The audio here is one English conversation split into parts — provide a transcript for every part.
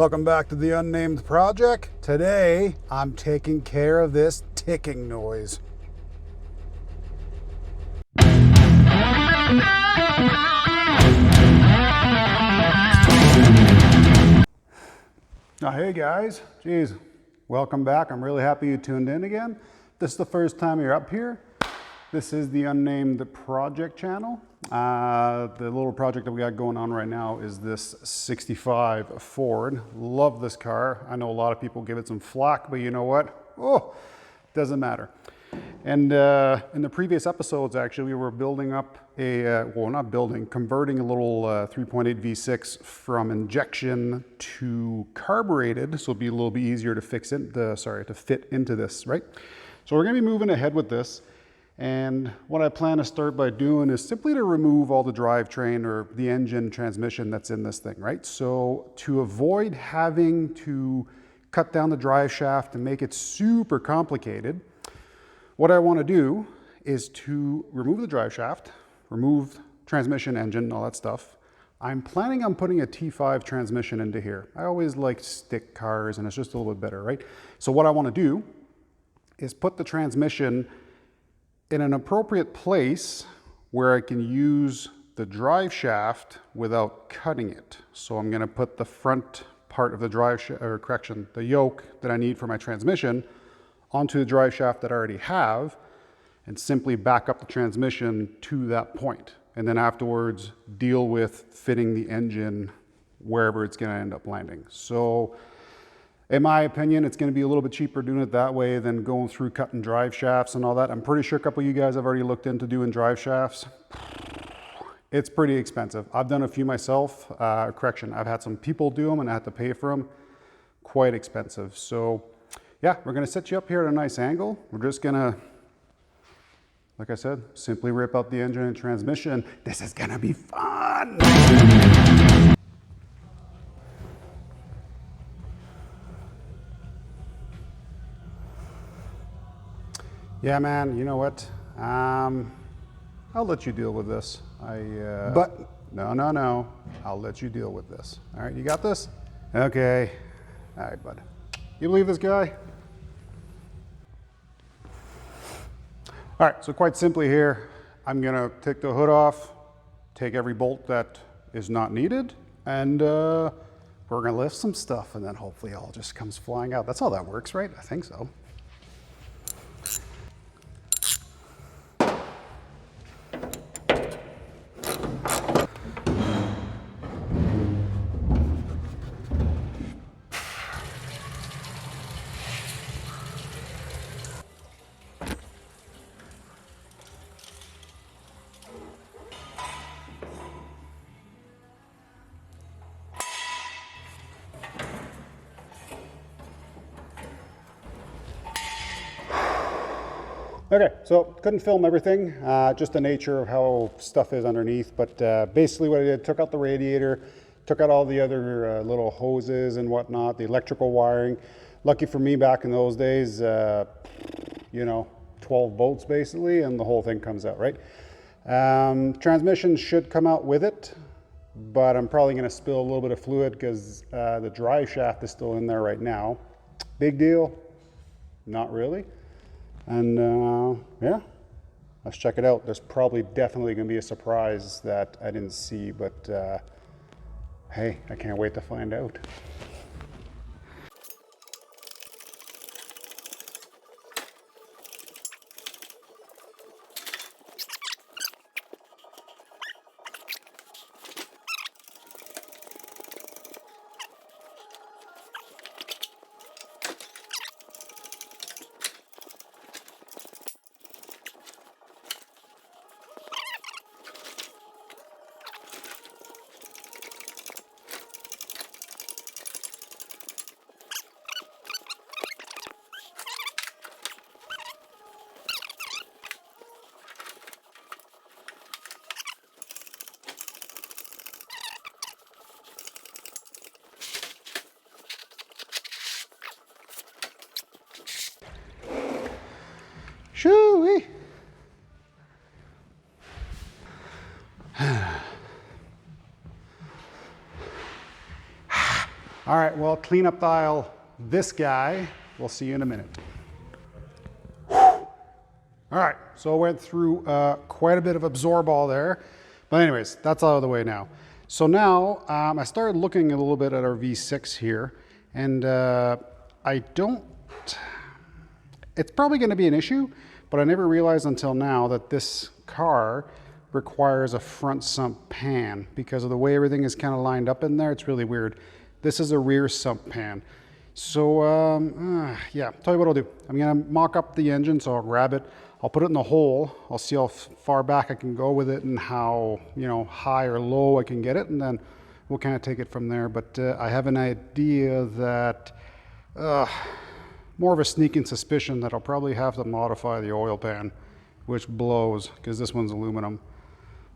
Welcome back to the Unnamed Project. Today, I'm taking care of this ticking noise. Now, hey guys, geez, welcome back. I'm really happy you tuned in again. If this is the first time you're up here, this is the Unnamed Project channel. The little project that we got going on right now is this 65 Ford. Love this car. I know a lot of people give it some flack, but you know what? Oh, doesn't matter. And in the previous episodes, actually, we were building up converting a little 3.8 V6 from injection to carbureted, so it'll be a little bit easier to fit into this, right? So we're gonna be moving ahead with this. And what I plan to start by doing is simply to remove all the drivetrain or the engine transmission that's in this thing, right? So to avoid having to cut down the drive shaft and make it super complicated, what I want to do is to remove the drive shaft, remove transmission, engine, all that stuff. I'm planning on putting a T5 transmission into here. I always like stick cars and it's just a little bit better, right? So what I want to do is put the transmission in an appropriate place where I can use the drive shaft without cutting it. So I'm going to put the front part of the the yoke that I need for my transmission onto the drive shaft that I already have and simply back up the transmission to that point. And then afterwards deal with fitting the engine wherever it's going to end up landing. So in my opinion, it's going to be a little bit cheaper doing it that way than going through cutting drive shafts and all that. I'm pretty sure a couple of you guys have already looked into doing drive shafts. It's pretty expensive. I've done a few myself. I've had some people do them and I had to pay for them. Quite expensive. So yeah, we're going to set you up here at a nice angle. We're just going to, like I said, simply rip out the engine and transmission. This is going to be fun. Yeah, man, you know what? I'll let you deal with this. No. I'll let you deal with this. All right, you got this? Okay. All right, bud. You believe this guy? All right, so quite simply here, I'm gonna take the hood off, take every bolt that is not needed, and we're gonna lift some stuff, and then hopefully all just comes flying out. That's how that works, right? I think so. Okay, so couldn't film everything, just the nature of how stuff is underneath, but basically what I did, took out the radiator, took out all the other little hoses and whatnot, the electrical wiring. Lucky for me back in those days, 12 volts basically, and the whole thing comes out, right? Transmission should come out with it, but I'm probably gonna spill a little bit of fluid because the drive shaft is still in there right now. Big deal? Not really. And yeah, let's check it out. There's definitely gonna be a surprise that I didn't see, but hey, I can't wait to find out. Shoo-wee. All All right, well, clean up dial this guy. We'll see you in a minute. All right, so I went through quite a bit of absorball there. But anyways, that's out of the way now. So now I started looking a little bit at our V6 here, and it's probably going to be an issue, but I never realized until now that this car requires a front sump pan because of the way everything is kind of lined up in there. It's really weird. This is a rear sump pan. So yeah, tell you what I'll do. I'm gonna mock up the engine, so I'll grab it, I'll put it in the hole, I'll see how far back I can go with it and how, you know, high or low I can get it, and then we'll kind of take it from there. But I have an idea that, more of a sneaking suspicion that I'll probably have to modify the oil pan, which blows, because this one's aluminum.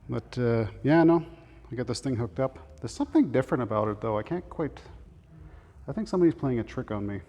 But yeah, no, I got this thing hooked up. There's something different about it though, I can't quite, I think somebody's playing a trick on me.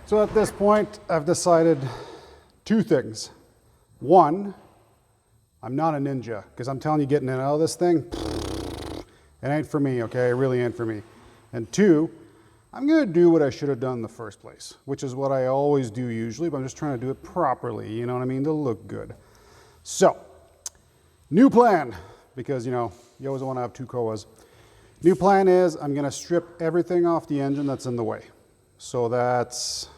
So at this point, I've decided two things. One, I'm not a ninja, because I'm telling you, getting in and out of this thing, it ain't for me, okay? It really ain't for me. And two, I'm gonna do what I should have done in the first place, which is what I always do usually, but I'm just trying to do it properly, you know what I mean, to look good. So, new plan, because, you know, you always want to have two koas. New plan is I'm gonna strip everything off the engine that's in the way. So that's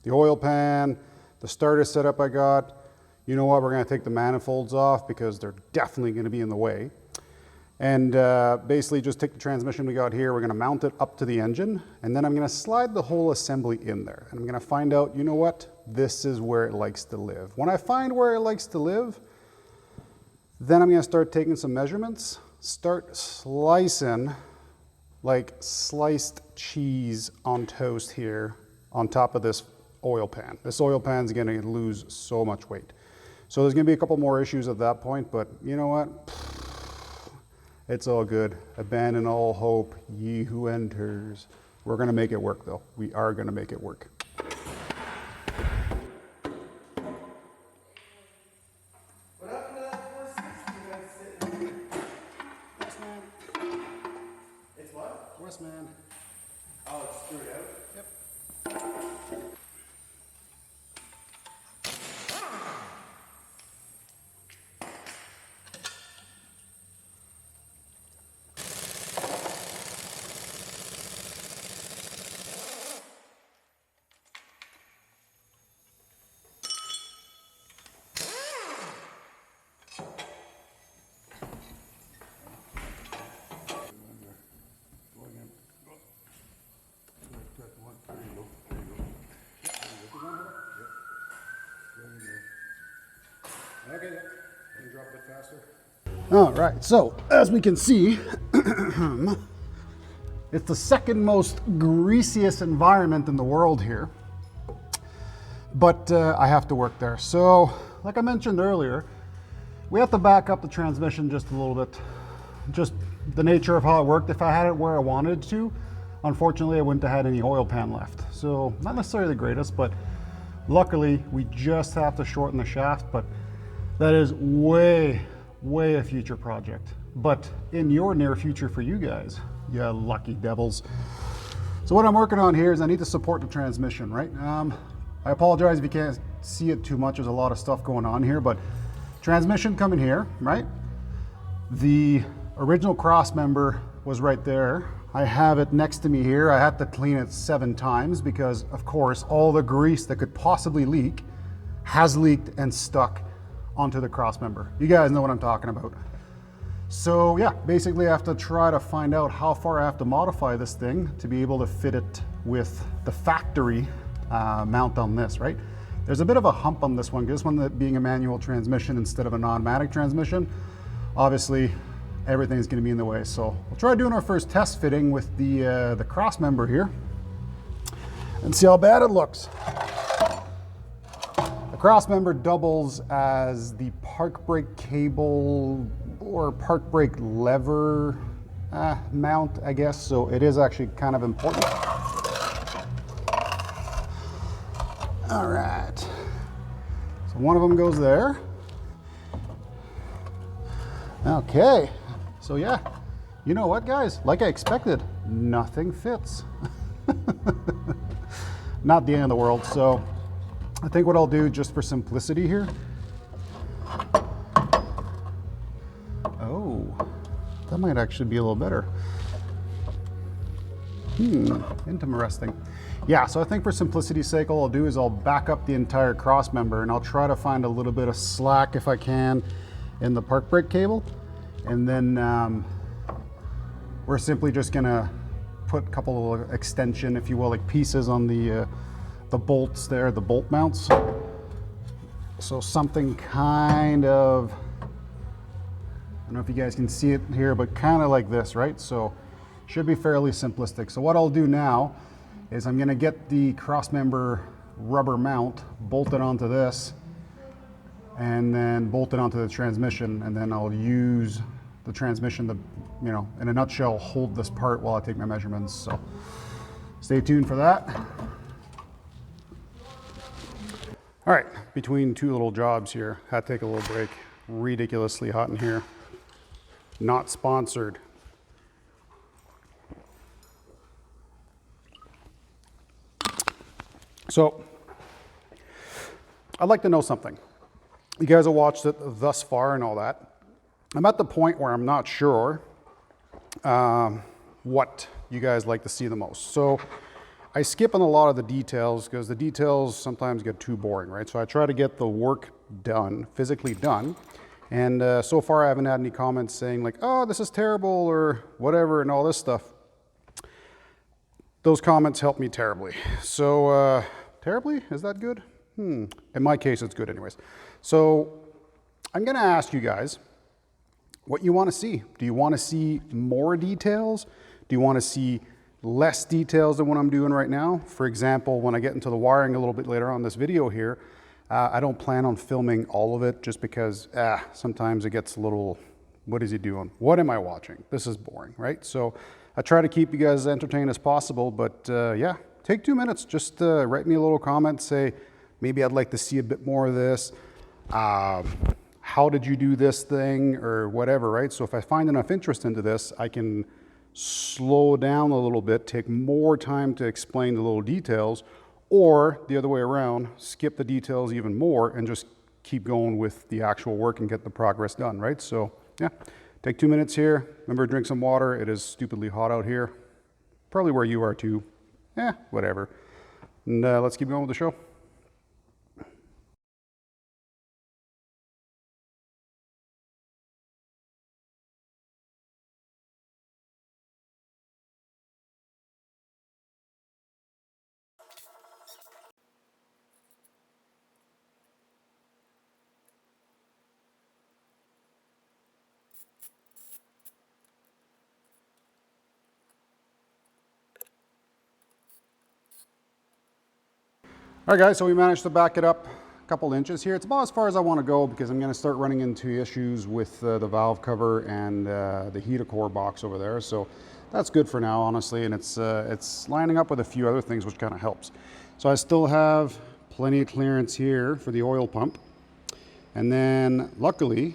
the oil pan, the starter setup I got. You know what, we're gonna take the manifolds off because they're definitely gonna be in the way. And basically just take the transmission we got here, we're gonna mount it up to the engine, and then I'm gonna slide the whole assembly in there. And I'm gonna find out, you know what, this is where it likes to live. When I find where it likes to live, then I'm gonna start taking some measurements, start slicing like sliced cheese on toast here on top of this oil pan. This oil pan's gonna lose so much weight. So there's gonna be a couple more issues at that point, but you know what? It's all good. Abandon all hope, ye who enters. We're gonna make it work though. We are gonna make it work. What happened to that 460 that's sitting? Yes, man. It's what? Yes, man. Oh, it's screwed out? Yep. Okay, can you drop a bit faster? All right, so as we can see, it's the second most greasiest environment in the world here, but I have to work there. So like I mentioned earlier, we have to back up the transmission just a little bit. Just the nature of how it worked. If I had it where I wanted to, unfortunately I wouldn't have had any oil pan left. So not necessarily the greatest, but luckily we just have to shorten the shaft, but that is way a future project. But in your near future for you guys, you lucky devils. So what I'm working on here is I need to support the transmission, right? I apologize if you can't see it too much. There's a lot of stuff going on here, but transmission coming here, right? The original cross member was right there I have it next to me here. I had to clean it 7 times because, of course, all the grease that could possibly leak has leaked and stuck onto the cross member. You guys know what I'm talking about. So yeah, basically I have to try to find out how far I have to modify this thing to be able to fit it with the factory mount on this, right? There's a bit of a hump on this one, this one being a manual transmission instead of an automatic transmission. Obviously, everything's gonna be in the way. So we'll try doing our first test fitting with the cross member here and see how bad it looks. The cross member doubles as the park brake cable or park brake lever mount, I guess. So it is actually kind of important. All right, so one of them goes there. Okay, so yeah, you know what, guys? Like I expected, nothing fits. Not the end of the world. So I think what I'll do, just for simplicity here. Oh, that might actually be a little better. Interesting. Yeah, so I think for simplicity's sake, all I'll do is I'll back up the entire cross member and I'll try to find a little bit of slack if I can in the park brake cable. And then we're simply just gonna put a couple of extension, if you will, like pieces on the bolts there, the bolt mounts. So something kind of, I don't know if you guys can see it here, but kind of like this, right? So should be fairly simplistic. So what I'll do now is I'm gonna get the cross member rubber mount bolted onto this and then bolted onto the transmission, and then I'll use the transmission to, you know, in a nutshell, hold this part while I take my measurements. So stay tuned for that. All right, between 2 little jobs here, had to take a little break. Ridiculously hot in here. Not sponsored. So, I'd like to know something. You guys have watched it thus far and all that. I'm at the point where I'm not sure what you guys like to see the most. So, I skip on a lot of the details because the details sometimes get too boring, right? So I try to get the work done, physically done. And so far I haven't had any comments saying like, oh, this is terrible or whatever and all this stuff. Those comments help me terribly. So, terribly, is that good? In my case, it's good anyways. So I'm gonna ask you guys what you wanna see. Do you wanna see more details? Do you wanna see less details than what I'm doing right now? For example, when I get into the wiring a little bit later on in this video here, I don't plan on filming all of it just because sometimes it gets a little, what is he doing? What am I watching? This is boring, right? So I try to keep you guys as entertained as possible, but yeah, take 2 minutes, just write me a little comment, say, maybe I'd like to see a bit more of this. How did you do this thing or whatever, right? So if I find enough interest into this, I can slow down a little bit, take more time to explain the little details, or the other way around, skip the details even more and just keep going with the actual work and get the progress done, right? So yeah, take 2 minutes here. Remember, drink some water. It is stupidly hot out here. Probably where you are too. Whatever. And let's keep going with the show. All right, guys, so we managed to back it up a couple inches here. It's about as far as I want to go because I'm going to start running into issues with the valve cover and the heater core box over there. So that's good for now, honestly, and it's lining up with a few other things, which kind of helps. So I still have plenty of clearance here for the oil pump. And then, luckily,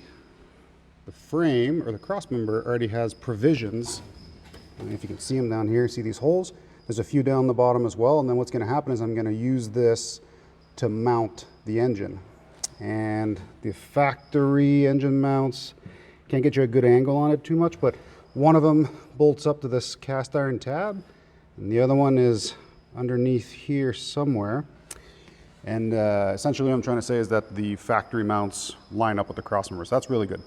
the frame or the cross member already has provisions. I don't know if you can see them down here. See these holes? There's a few down the bottom as well, and then what's going to happen is I'm going to use this to mount the engine. And the factory engine mounts, can't get you a good angle on it too much, but One of them bolts up to this cast iron tab, and the other one is underneath here somewhere. And essentially what I'm trying to say is that the factory mounts line up with the cross members. That's really good.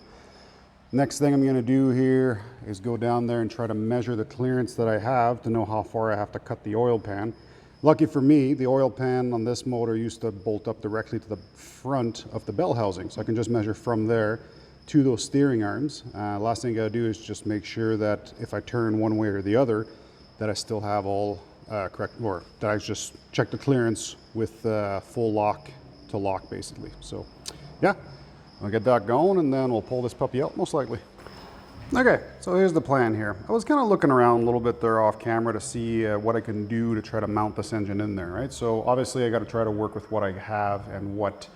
Next thing I'm going to do here is go down there and try to measure the clearance that I have to know how far I have to cut the oil pan. Lucky for me, the oil pan on this motor used to bolt up directly to the front of the bell housing, so I can just measure from there to those steering arms. Last thing I got to do is just make sure that if I turn one way or the other, that I still have all correct, or that I just check the clearance with full lock to lock basically. So yeah, I'll get that going and then we'll pull this puppy out most likely. Okay, so here's the plan here. I was kind of looking around a little bit there off camera to see what I can do to try to mount this engine in there, right? So obviously I got to try to work with what I have and what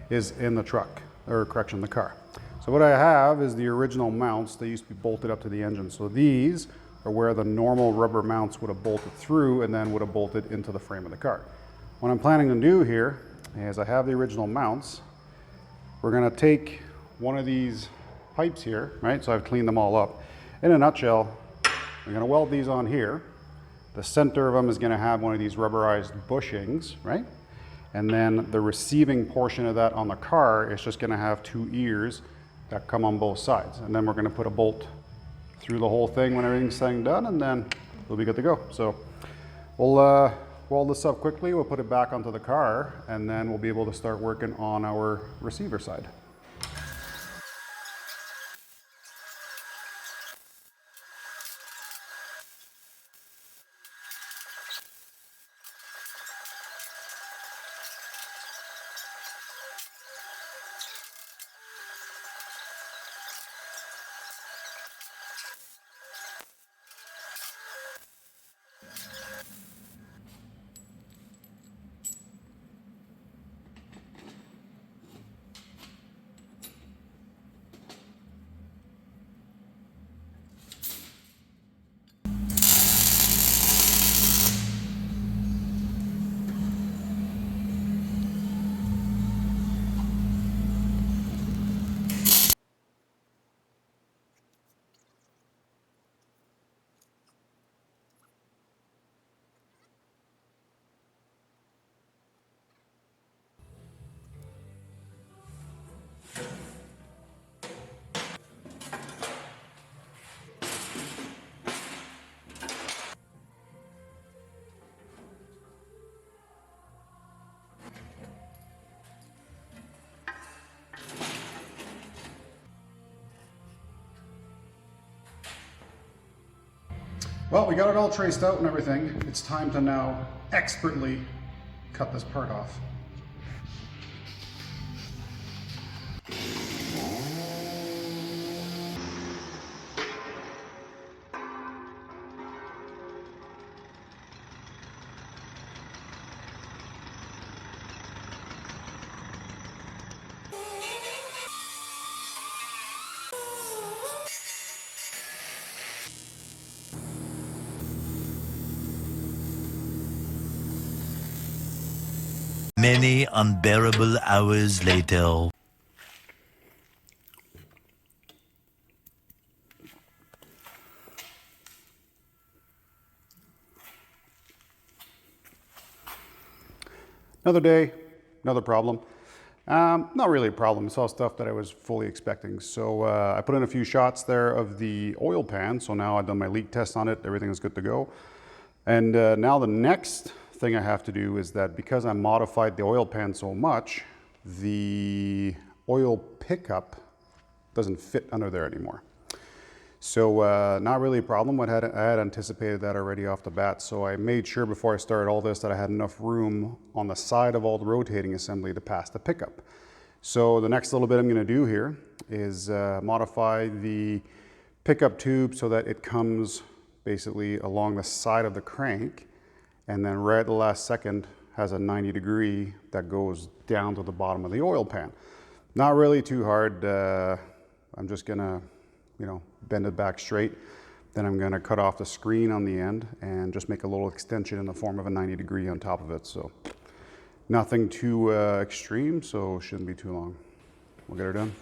is in the truck, or correction, the car. So what I have is the original mounts that used to be bolted up to the engine. So these are where the normal rubber mounts would have bolted through and then would have bolted into the frame of the car. What I'm planning to do here is I have the original mounts. We're going to take one of these pipes here, right? So I've cleaned them all up. In a nutshell, we're going to weld these on here. The center of them is going to have one of these rubberized bushings, right? And then the receiving portion of that on the car is just going to have two ears that come on both sides. And then we're going to put a bolt through the whole thing when everything's said and done, and then we'll be good to go. So we'll weld this up quickly, we'll put it back onto the car, and then we'll be able to start working on our receiver side. Well, we got it all traced out and everything. It's time to now expertly cut this part off. Many unbearable hours later. Another day, another problem. Not really a problem, it's all stuff that I was fully expecting. So I put in a few shots there of the oil pan, so now I've done my leak test on it, everything is good to go. And now the next thing I have to do is that because I modified the oil pan so much, the oil pickup doesn't fit under there anymore. So not really a problem. I had anticipated that already off the bat. So I made sure before I started all this that I had enough room on the side of all the rotating assembly to pass the pickup. So the next little bit I'm going to do here is modify the pickup tube so that it comes basically along the side of the crank, and then right at the last second has a 90-degree that goes down to the bottom of the oil pan. Not really too hard. I'm just gonna, bend it back straight. Then I'm gonna cut off the screen on the end and just make a little extension in the form of a 90-degree on top of it. So nothing too extreme, so shouldn't be too long. We'll get her done.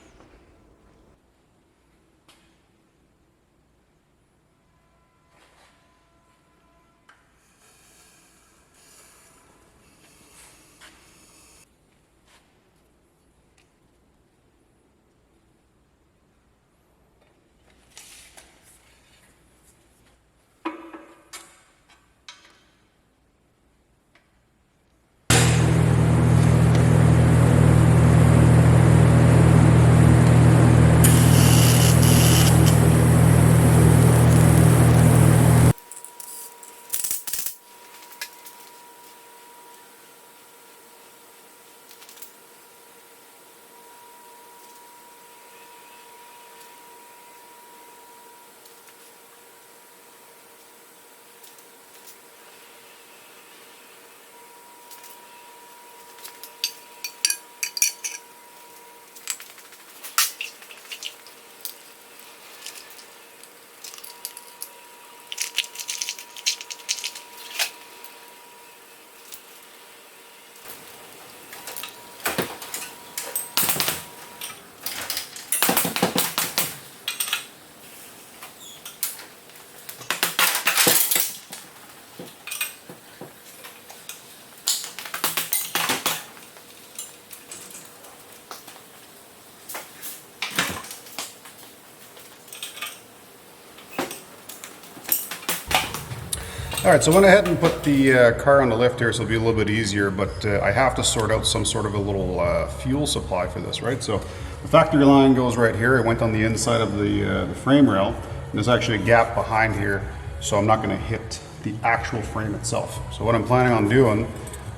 All right, so I went ahead and put the car on the lift here, so it'll be a little bit easier, but I have to sort out some sort of a little fuel supply for this, right? So the factory line goes right here. It went on the inside of the frame rail, and there's actually a gap behind here, so I'm not gonna hit the actual frame itself. So what I'm planning on doing,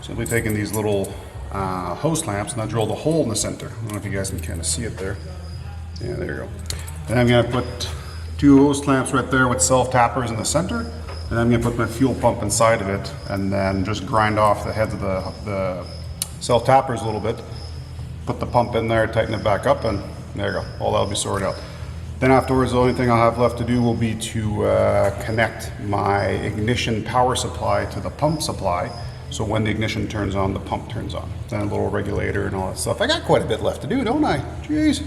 simply taking these little hose clamps, and I drill the hole in the center. I don't know if you guys can kind of see it there. Yeah, there you go. Then I'm gonna put 2 hose clamps right there with self-tappers in the center, and I'm gonna put my fuel pump inside of it, and then just grind off the heads of the self-tappers a little bit, put the pump in there, tighten it back up, and there you go. All that'll be sorted out. Then afterwards, the only thing I'll have left to do will be to connect my ignition power supply to the pump supply, so when the ignition turns on, the pump turns on. Then a little regulator and all that stuff. I got quite a bit left to do, don't I? Jeez.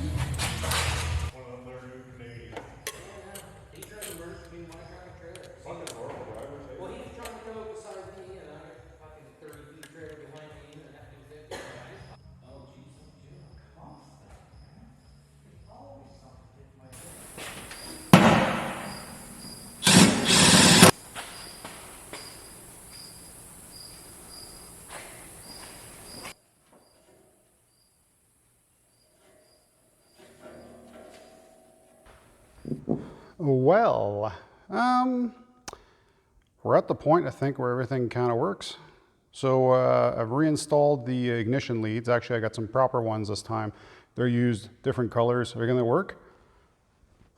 Well, we're at the point, I think, where everything kind of works. So I've reinstalled the ignition leads. Actually, I got some proper ones this time. They're used different colors. Are they going to work?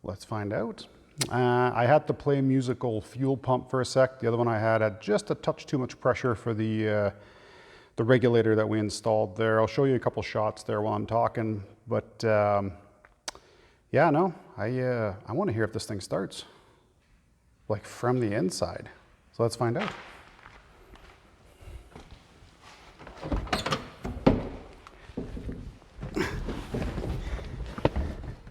Let's find out. I had to play musical fuel pump for a sec. The other one I had just a touch too much pressure for the regulator that we installed there. I'll show you a couple shots there while I'm talking, but yeah, no, I want to hear if this thing starts, like from the inside. So let's find out.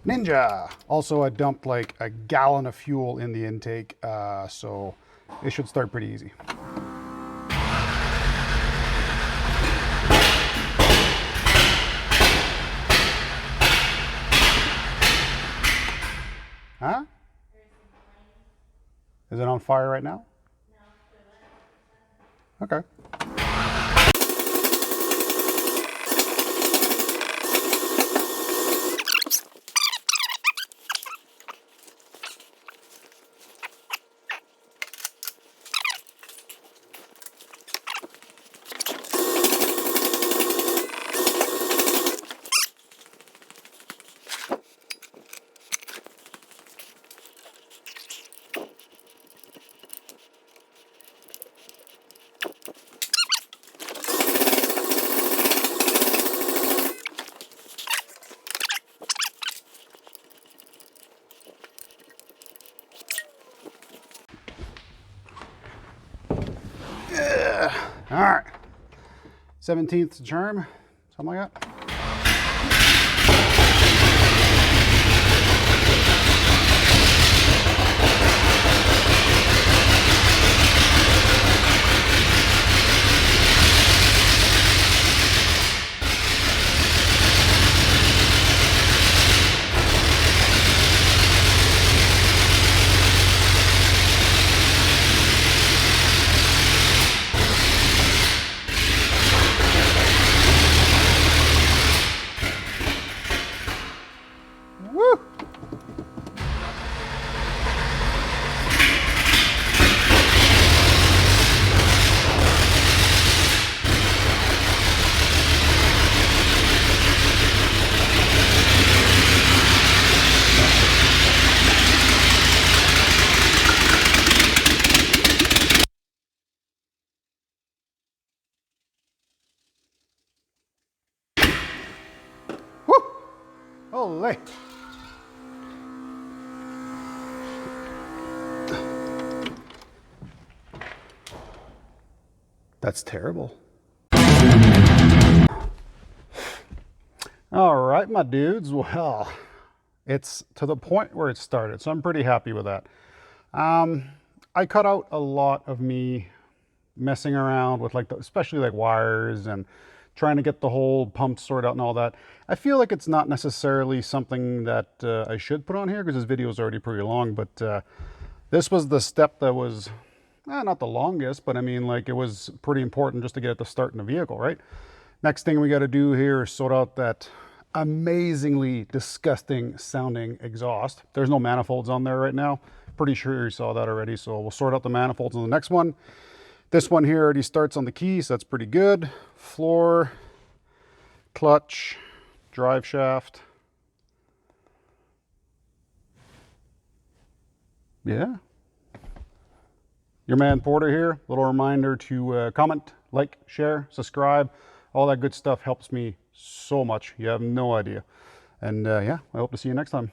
Ninja! Also, I dumped like a gallon of fuel in the intake, so it should start pretty easy. Huh? Is it on fire right now? No. Okay. All right, 17th charm, something like that. Holy. That's terrible. All right, my dudes. Well, it's to the point where it started, so I'm pretty happy with that. I cut out a lot of me messing around with especially like wires and trying to get the whole pump sorted out and all that. I feel like it's not necessarily something that I should put on here because this video is already pretty long, but this was the step that was not the longest, but I mean, like, it was pretty important just to get it to start in the vehicle, right? Next thing we got to do here is sort out that amazingly disgusting sounding exhaust. There's no manifolds on there right now. Pretty sure you saw that already, so we'll sort out the manifolds on the next one. This one here already starts on the key, so that's pretty good. Floor, clutch, drive shaft. Yeah. Your man Porter here. Little reminder to comment, like, share, subscribe. All that good stuff helps me so much. You have no idea. And yeah, I hope to see you next time.